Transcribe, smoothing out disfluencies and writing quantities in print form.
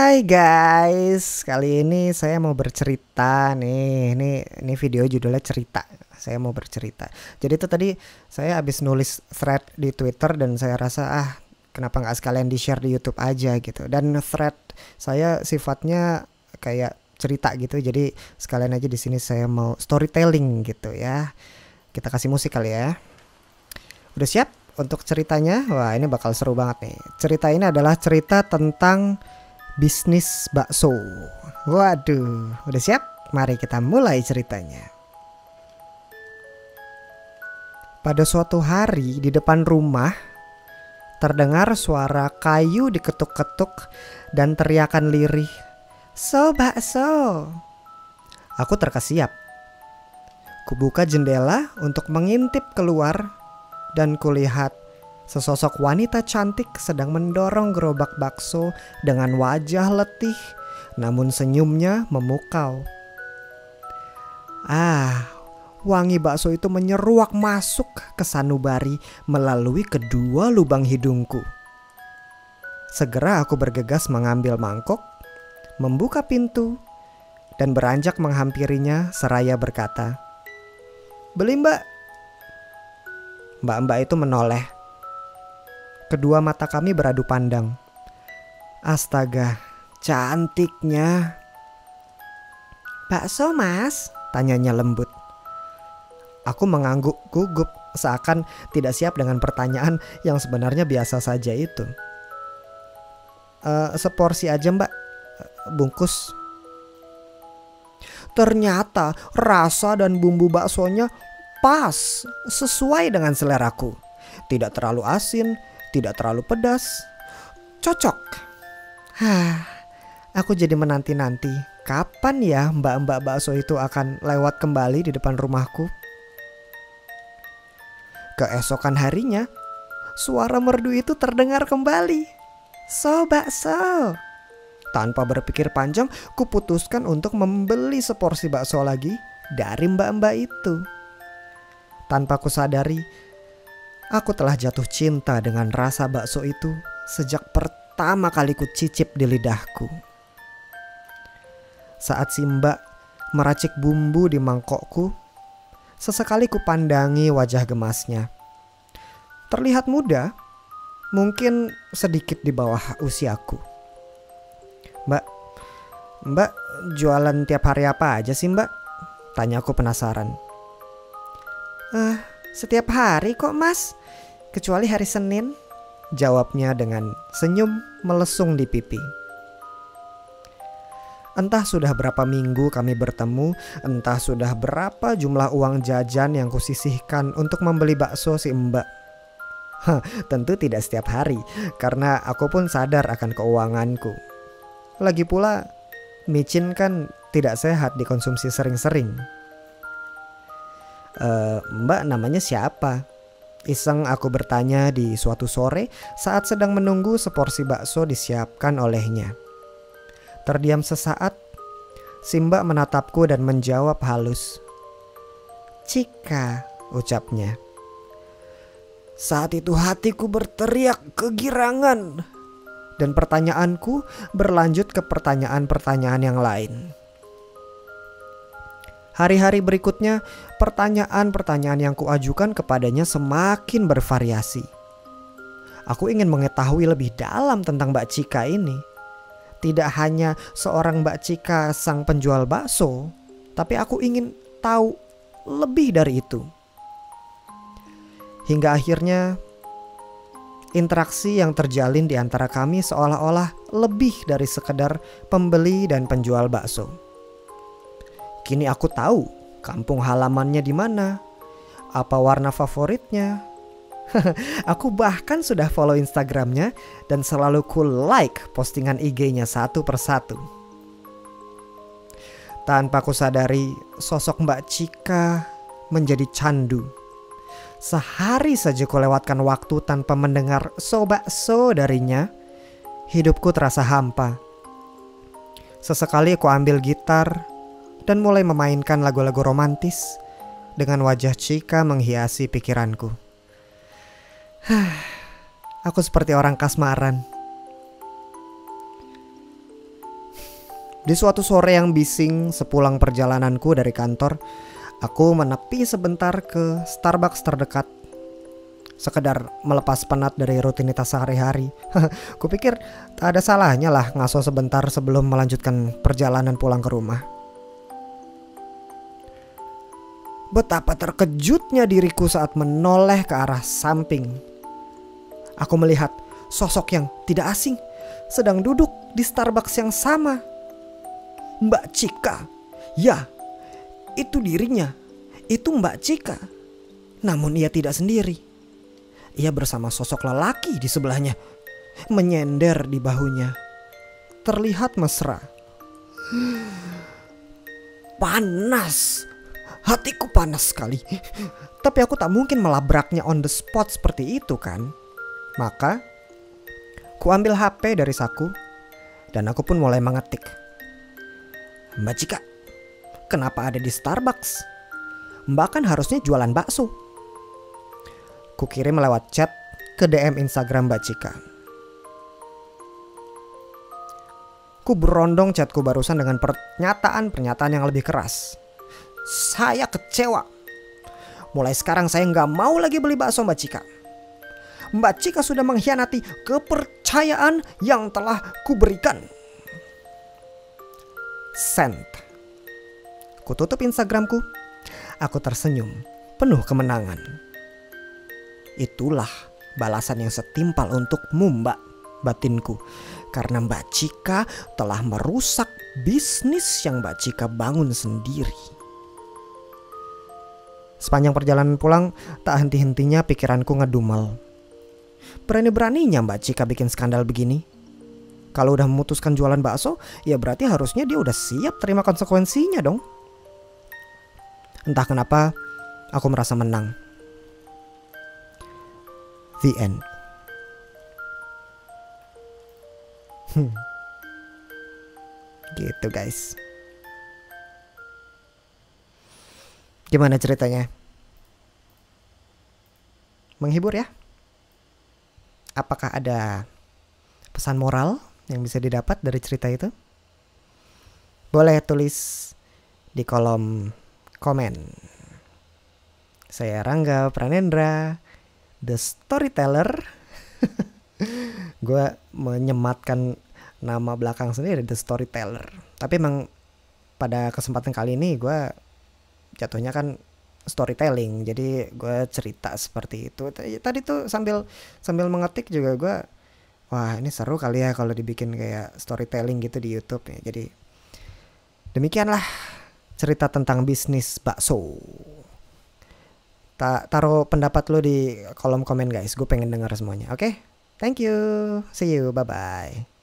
Hai guys, kali ini saya mau bercerita nih. Ini video judulnya cerita. Saya mau bercerita. Jadi itu tadi saya habis nulis thread di Twitter dan saya rasa kenapa nggak sekalian di-share di YouTube aja gitu. Dan thread saya sifatnya kayak cerita gitu. Jadi sekalian aja di sini saya mau storytelling gitu ya. Kita kasih musik kali ya. Udah siap untuk ceritanya? Wah, ini bakal seru banget nih. Cerita ini adalah cerita tentang bisnis bakso. Waduh, udah siap? Mari kita mulai ceritanya. Pada suatu hari di depan rumah terdengar suara kayu diketuk-ketuk dan teriakan lirih, "So bakso!" Aku terkesiap. Kubuka jendela untuk mengintip keluar dan kulihat sesosok wanita cantik sedang mendorong gerobak bakso dengan wajah letih, namun senyumnya memukau. Wangi bakso itu menyeruak masuk ke sanubari melalui kedua lubang hidungku. Segera aku bergegas mengambil mangkok, membuka pintu, dan beranjak menghampirinya seraya berkata, "Beli mbak." Mbak-mbak itu menoleh. Kedua mata kami beradu pandang. Astaga, cantiknya. "Bakso mas?" tanyanya lembut. Aku mengangguk gugup seakan tidak siap dengan pertanyaan yang sebenarnya biasa saja itu. Seporsi aja mbak, bungkus." Ternyata rasa dan bumbu baksonya pas, sesuai dengan seleraku. Tidak terlalu asin, tidak terlalu pedas, cocok. Aku jadi menanti-nanti kapan ya mbak-mbak bakso itu akan lewat kembali di depan rumahku. Keesokan harinya, suara merdu itu terdengar kembali. "So bakso!" Tanpa berpikir panjang, kuputuskan untuk membeli seporsi bakso lagi dari mbak-mbak itu. Tanpa kusadari, aku telah jatuh cinta dengan rasa bakso itu sejak pertama kali ku cicip di lidahku. Saat si mbak meracik bumbu di mangkokku, sesekali ku pandangi wajah gemasnya. Terlihat muda, mungkin sedikit di bawah usiaku. Mbak jualan tiap hari apa aja sih mbak?" Tanyaku penasaran. Setiap hari kok mas, kecuali hari Senin," jawabnya dengan senyum melesung di pipi. Entah sudah berapa minggu kami bertemu, entah sudah berapa jumlah uang jajan yang kusisihkan untuk membeli bakso si mbak. Tentu tidak setiap hari, karena aku pun sadar akan keuanganku. Lagi pula, micin kan tidak sehat dikonsumsi sering-sering. "Mbak namanya siapa?" Iseng aku bertanya di suatu sore saat sedang menunggu seporsi bakso disiapkan olehnya. Terdiam sesaat, si mbak menatapku dan menjawab halus. "Cika," ucapnya. Saat itu hatiku berteriak kegirangan dan pertanyaanku berlanjut ke pertanyaan-pertanyaan yang lain. Hari-hari berikutnya, pertanyaan-pertanyaan yang kuajukan kepadanya semakin bervariasi. Aku ingin mengetahui lebih dalam tentang Mbak Cika ini. Tidak hanya seorang Mbak Cika sang penjual bakso, tapi aku ingin tahu lebih dari itu. Hingga akhirnya, interaksi yang terjalin di antara kami seolah-olah lebih dari sekedar pembeli dan penjual bakso. Kini aku tahu kampung halamannya di mana, apa warna favoritnya. Aku bahkan sudah follow Instagramnya dan selalu ku like postingan IG-nya satu persatu. Tanpa ku sadari, sosok Mbak Cika menjadi candu. Sehari saja ku lewatkan waktu tanpa mendengar "so bakso" darinya, hidupku terasa hampa. Sesekali ku ambil gitar dan mulai memainkan lagu-lagu romantis dengan wajah Cika menghiasi pikiranku. Aku seperti orang kasmaran. Di suatu sore yang bising sepulang perjalananku dari kantor, aku menepi sebentar ke Starbucks terdekat. Sekedar melepas penat dari rutinitas sehari-hari. Kupikir tak ada salahnya lah ngaso sebentar sebelum melanjutkan perjalanan pulang ke rumah. Betapa terkejutnya diriku saat menoleh ke arah samping. Aku melihat sosok yang tidak asing sedang duduk di Starbucks yang sama. Mbak Cika. Ya, itu dirinya. Itu Mbak Cika. Namun ia tidak sendiri. Ia bersama sosok lelaki di sebelahnya, menyender di bahunya. Terlihat mesra. Panas. Hatiku panas sekali. Tapi aku tak mungkin melabraknya on the spot seperti itu kan. Maka ku ambil HP dari saku dan aku pun mulai mengetik. Mbak Cika, kenapa ada di Starbucks? Mbak kan harusnya jualan bakso. Ku kirim lewat chat ke DM Instagram Mbak Cika. Ku berondong chatku barusan dengan pernyataan yang lebih keras. Saya kecewa. Mulai sekarang saya nggak mau lagi beli bakso Mbak Cika. Mbak Cika sudah mengkhianati kepercayaan yang telah kuberikan. Send. Ku tutup Instagramku. Aku tersenyum, penuh kemenangan. Itulah balasan yang setimpal untukmu Mbak, batinku. Karena Mbak Cika telah merusak bisnis yang Mbak Cika bangun sendiri. Sepanjang perjalanan pulang, tak henti-hentinya pikiranku ngedumel. Berani-beraninya Mbak Cika bikin skandal begini. Kalau udah memutuskan jualan bakso, ya berarti harusnya dia udah siap terima konsekuensinya dong. Entah kenapa, aku merasa menang. The end. Gitu guys. Gimana ceritanya? Menghibur ya? Apakah ada pesan moral yang bisa didapat dari cerita itu? Boleh tulis di kolom komen. Saya Rangga Pranendra, The Storyteller. Gue menyematkan nama belakang sendiri The Storyteller. Tapi emang pada kesempatan kali ini gue jatuhnya kan storytelling. Jadi gue cerita seperti itu. Tadi tuh sambil mengetik juga gue, wah ini seru kali ya kalau dibikin kayak storytelling gitu di YouTube ya. Jadi demikianlah cerita tentang bisnis bakso. Taruh pendapat lo di kolom komen guys. Gue pengen denger semuanya. Oke? Thank you. See you. Bye-bye.